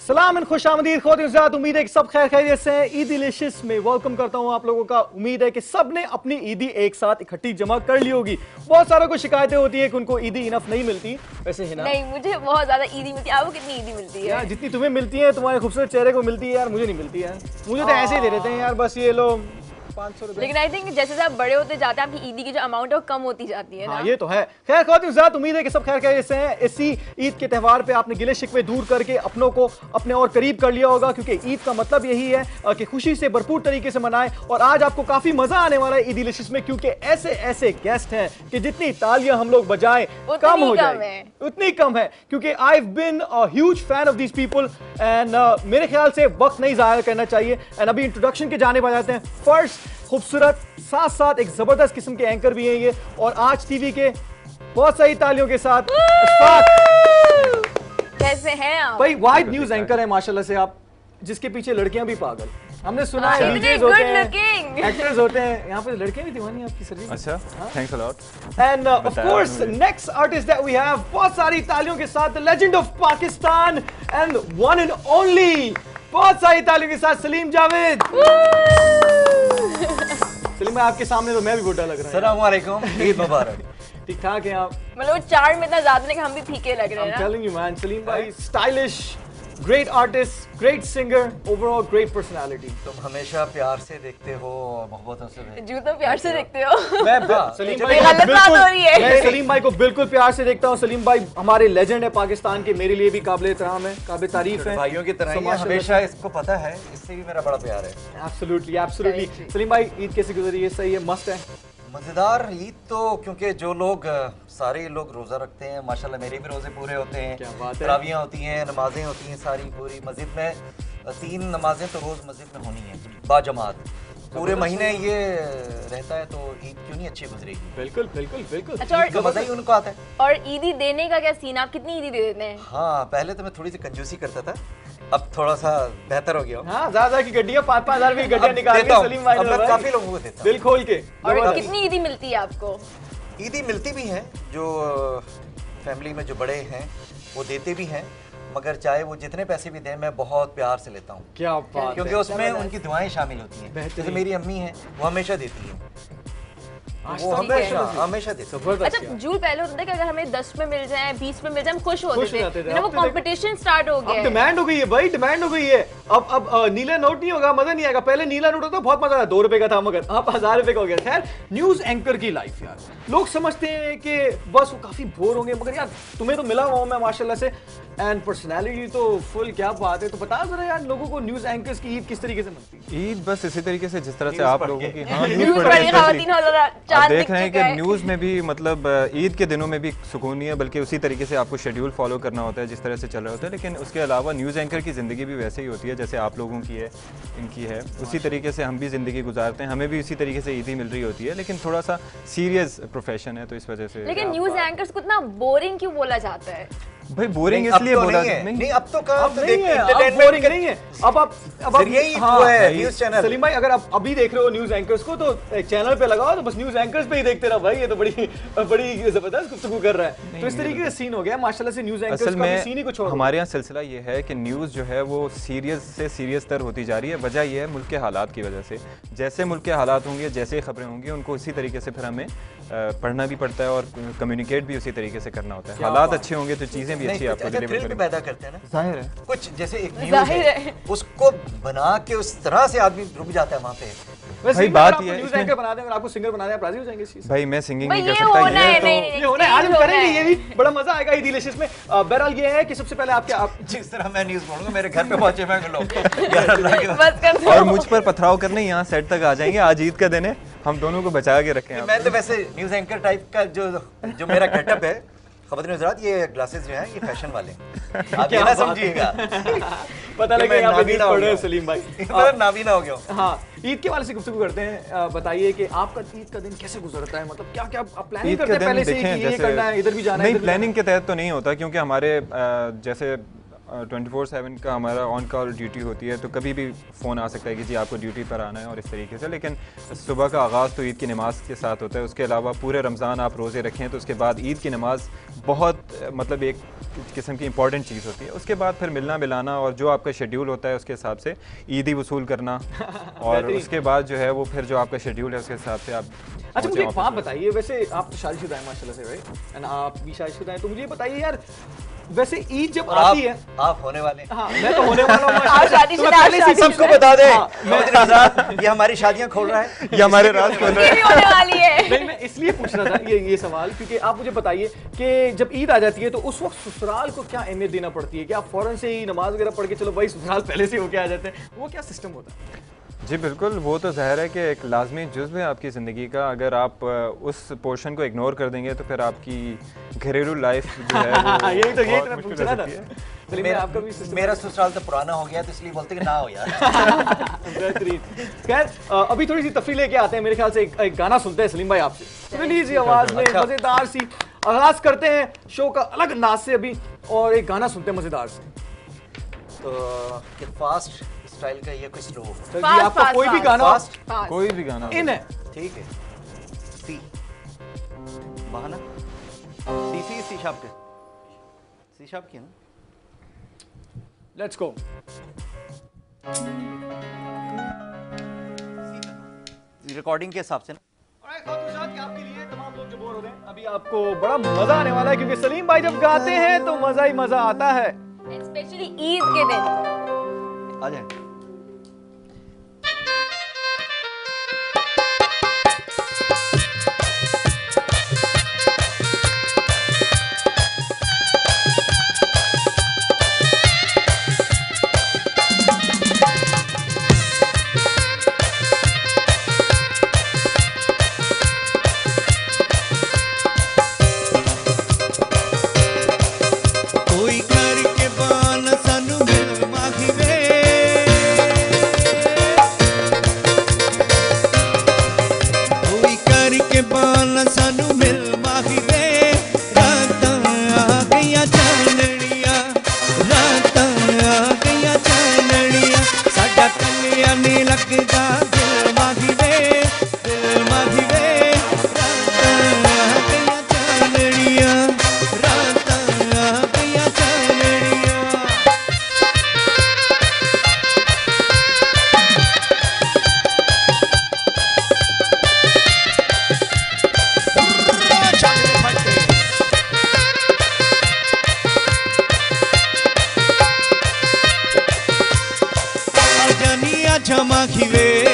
सलाम एंड खुश आमदीद ख़ुद उम्मीद है कि सब खैर खैरियत से हैं। ईद डिलीशियस में वेलकम करता हूं आप लोगों का। उम्मीद है कि सब ने अपनी ईदी एक साथ इकट्ठी जमा कर ली होगी। बहुत सारों को शिकायतें होती है कि उनको ईदी इनफ नहीं मिलती। वैसे है ना? नहीं, मुझे बहुत ज्यादा ईदी मिलती है। आपको कितनी ईदी मिलती है? यार जितनी तुम्हें मिलती है तुम्हारे खूबसूरत चेहरे को मिलती है यार, मुझे नहीं मिलती है। मुझे तो ऐसे ही दे देते हैं यार, बस ये लो 500 रुपए। लेकिन आई थिंक जैसे आप बड़े होते जाते हैं आपकी ईदी की जो अमाउंट है वो कम होती जाती है ना? हाँ, ये तो है। खैर ख़ुद उम्मीद है कि सब खैर खैरियत से हैं। इसी ईद के त्यौहार पे आपने गिले शिकवे दूर करके अपनों को अपने और करीब कर लिया होगा, क्योंकि ईद का मतलब यही है कि खुशी से भरपूर तरीके से मनाएं। और आज आपको काफी मजा आने वाला है ईद डिलीशियस में, क्योंकि ऐसे ऐसे गेस्ट हैं कि जितनी तालियां हम लोग बजाएं कम हो जाए, उतनी कम है। क्योंकि I have been a huge fan of these people and मेरे ख्याल से वक्त नहीं जाया करना चाहिए। एंड अभी इंट्रोडक्शन के जाने जाते हैं। फर्स्ट खूबसूरत, साथ साथ एक जबरदस्त किस्म के एंकर भी हैं ये, और आज टीवी के बहुत सारी तालियों के साथ कैसे हैं आप? भाई वाइड न्यूज एंकर है माशाल्लाह से आप, जिसके पीछे लड़कियां भी पागल। हमने सुना है डीजेस होते हैं, एक्टर्स होते हैं, यहाँ पे लड़कियां भी दीवानी आपकी सर्विस। अच्छा, thanks a lot. And of course next artist that we have, बहुत सारी तालियों के साथ the legend of Pakistan and one and only, बहुत सारी तालियों के साथ सलीम जावेद। सलीम भाई आपके सामने तो मैं भी बुढ़ा लग रहा हूँ। अस्सलाम वालेकुम, ईद मुबारक। ठीक ठाक है आप? मतलब चार में इतना ज्यादा नहीं कि हम भी फीके लग रहे हैं ना। I'm telling you man, Salim भाई stylish, great artist, great singer, overall great personality. तुम हमेशा प्यार से देखते हो, मोहब्बतों से जू तो प्यार से देखते हो। मैं सलीम भाई गलत बात हो रही है। मैं सलीम भाई को बिल्कुल प्यार से देखता हूँ। सलीम भाई हमारे लेजेंड है पाकिस्तान के, मेरे लिए भी काबिल एहतराम है, काबिल तारीफ है। भाइयों की तरह ही हमेशा इसको पता है, इससे भी मेरा बड़ा प्यार है। Absolutely absolutely. सलीम भाई ईद कैसी गुजरी है? सही है, मस्त है, मज़ेदार ईद तो, क्योंकि जो लोग सारे लोग रोज़ा रखते हैं, माशाल्लाह मेरे भी रोज़े पूरे होते हैं। क्या बात है। तरावियाँ होती हैं, नमाजें होती हैं सारी पूरी मस्जिद में। 3 नमाजें तो रोज़ मस्जिद में होनी है बाजमात। पूरे महीने ये रहता है, तो ईद क्यों नहीं अच्छी गुजरेगी। बिल्कुल बिल्कुल बिल्कुल। अच्छा, ईद का मज़ा ही उनको आता है। और ईदी देने का क्या सीन, आप कितनी ईदी दे देते हैं? हाँ, पहले तो मैं थोड़ी सी कंजूसी करता था, अब थोड़ा सा बेहतर हो गया। हाँ, ज्यादा की गड्डियां 5-5 हज़ार की गड्डियां निकाल के सलीम भाई ने काफी लोगों को देता हूं, दिल खोल के। और कितनी ईदी मिलती है आपको? ईदी मिलती भी है, जो फैमिली में जो बड़े हैं वो देते भी हैं, मगर चाहे वो जितने पैसे भी दें मैं बहुत प्यार से लेता हूँ। क्या बात, क्योंकि उसमें उनकी दुआएं शामिल होती हैं। जैसे मेरी अम्मी हैं, वो हमेशा देती हैं, वो हमेशा देते हैं। अच्छा जूल, पहले होता था कि अगर हमें 10 में मिल जाए, 20 में मिल जाए, हम खुश होते थे। वो कंपटीशन स्टार्ट हो गया है। डिमांड हो गई है भाई, डिमांड हो गई है। अब नीला नोट नहीं होगा, मजा नहीं आएगा। पहले नीला नोट होता बहुत मजा आता, 2 रुपए का था, मगर अब 1000 रुपए का हो गया। खैर, न्यूज एंकर की लाइफ यार, लोग समझते हैं कि बस वो काफी बोर होंगे, मगर यार तुम्हें तो मिला हुआ मैं माशाल्लाह से, एंड पर्सनैलिटी तो फुल, क्या बात है। तो बता जरा यार लोगों को न्यूज एंकर्स की ईद किस तरीके से मनती है? ईद बस इसी तरीके से जिस तरह से आप लोगों की आप देख रहे हैं कि न्यूज़ में भी, मतलब ईद के दिनों में भी सुकून नहीं है, बल्कि उसी तरीके से आपको शेड्यूल फॉलो करना होता है जिस तरह से चल रहा होता है। लेकिन उसके अलावा न्यूज़ एंकर की ज़िंदगी भी वैसे ही होती है जैसे आप लोगों की है, इनकी है, उसी तरीके से हम भी ज़िंदगी गुजारते हैं, हमें भी उसी तरीके से ईद ही मिल रही होती है। लेकिन थोड़ा सा सीरियस प्रोफेशन है, तो इस वजह से। लेकिन न्यूज़ एंकर्स को इतना बोरिंग क्यों बोला जाता है? भाई बोरिंग इसलिए बोला नहीं, अब तो काम नहीं है, अब बोरिंग नहीं है। अब न्यूज़ चैनल। सलीम भाई अगर आप अभी देख रहे हो न्यूज एंकर्स को, तो एक चैनल पे लगाओ, तो बस न्यूज एंकर्स पे ही देखते रहो भाई। ये तो बड़ी जबरदस्त गुफ्तगू कर रहा है। तो इस तरीके का सीन हो गया माशाल्लाह से न्यूज एंकर्स का भी सीन ही कुछ और। हमारे यहाँ सिलसिला ये है कि न्यूज़ जो है वो सीरियस से सीरियस तर होती जा रही है। वजह यह है मुल्क के हालात की वजह से। जैसे मुल्क के हालात होंगे, जैसे खबरें होंगी, उनको उसी तरीके से फिर हमें पढ़ना भी पड़ता है और कम्युनिकेट भी उसी तरीके से करना होता है। हालात अच्छे होंगे तो चीज़ें भी अच्छी आपको डिलीवर पैदा करते हैं ना, जाहिर है। कुछ जैसे एक न्यूज़ है, उसको बना के उस तरह से आदमी रुक जाता है वहाँ पे। भाई बात ये है, न्यूज़ एंकर बना दें और आपको सिंगर बना दें, आप राजी हो जाएंगे इस चीज़ से? भाई मैं सिंगिंग नहीं कर ये सकता, होना है, ये होना है, आज हम करेंगे, ये भी बड़ा मजा आएगा ईद डिलीशियस में। बहरहाल ये है कि सबसे पहले आप जिस तरह मैं न्यूज़ बोलूँगा, मेरे घर पे पहुँचे मैं लोग और मुझ पर पथराव करने यहाँ सेट तक आ जाएंगे। आज ईद का दिन है, हम दोनों को बचा के रखें। मैं तो वैसे न्यूज़ एंकर टाइप का जो मेरा गेटअप है, ख़वातीन हज़रात, ये ग्लासेस जो हैं ये फैशन वाले हैं, आप ये ना समझिएगा। पता लगे आप नींद पड़ रहे हो सलीम भाई, नाबीना हो गया। हाँ, ईद के वाले से गुफ्तगू करते हैं। बताइए कि आपका ईद का दिन कैसे गुजरता है, मतलब क्या क्या आप प्लानिंग करते हैं पहले से कि ये करना है, इधर भी जाना है? नहीं, प्लानिंग के तहत तो नहीं होता, क्योंकि हमारे जैसे 24/7 का हमारा ऑन कॉल ड्यूटी होती है, तो कभी भी फ़ोन आ सकता है कि जी आपको ड्यूटी पर आना है और इस तरीके से। लेकिन सुबह का आगाज़ तो ईद की नमाज़ के साथ होता है। उसके अलावा पूरे रमज़ान आप रोज़े रखें तो उसके बाद ईद की नमाज़ बहुत मतलब एक किस्म की इंपॉर्टेंट चीज़ होती है। उसके बाद फिर मिलना मिलाना और जो आपका शेड्यूल होता है उसके हिसाब से ईदी वसूल करना और उसके बाद जो है वो फिर जो आपका शेड्यूल है उसके हिसाब से आप। अच्छा मुझे एक बात बताइए, वैसे आप तो शादीशुदा हैं माशाल्लाह से, राइट, एंड आप भी शादीशुदा हैं, तो मुझे बताइए यार, वैसे ईद जब आती है, आप होने वाले हैं। हाँ मैं तो होने वाला हूँ आप शादीशुदा, तो पहले से सबको बता दे ये हमारी शादियां खोल रहा है, ये हमारे राज खोल रहे हैं। होने वाली है। नहीं, मैं इसलिए पूछ रहा था ये सवाल, क्योंकि आप मुझे बताइए कि जब ईद आ जाती है तो उस वक्त ससुराल को क्या अहमियत देना पड़ती है? कि आप फौरन से ही नमाज वगैरह पढ़ के चलो भाई ससुराल पहले से होके आ जाते हैं, वो क्या सिस्टम होता है? जी बिल्कुल, वो तो ज़ाहिर है कि एक लाजमी जुज़्व है आपकी ज़िंदगी का। अगर आप उस पोर्शन को इग्नोर कर देंगे तो फिर आपकी घरेलू लाइफ जो है वो यही तो बहुत मैं मुश्किल पूछ हो रहा था। सकती है। चलिए मैं आपका भी सिस्टम मेरा ससुराल तो पुराना हो गया तो इसलिए बोलते कि ना हो यार। बेहतरीन। खैर अभी थोड़ी सी तफरीह लेके आते हैं, मेरे ख्याल से एक गाना सुनते हैं सलीम भाई आपसे, सुनीली सी आवाज में मजेदार सी। आगाज करते हैं शो का अलग अंदाज से अभी और एक गाना सुनते हैं मजेदार से। तो फास्ट स्टाइल का ये कोई स्लो, चलिए आपका कोई भी गाना, कोई भी गाना इन है, ठीक है। सी बहाना सी शाप के सी शाप की ना, लेट्स गो। रिकॉर्डिंग के हिसाब से ना। आपके लिए तमाम लोग जो बोर हो रहे हैं, अभी आपको बड़ा मजा आने वाला है, क्योंकि सलीम भाई जब गाते हैं तो मजा ही मजा आता है, स्पेशली ईद के दिन। आ जाए। जमा खिवे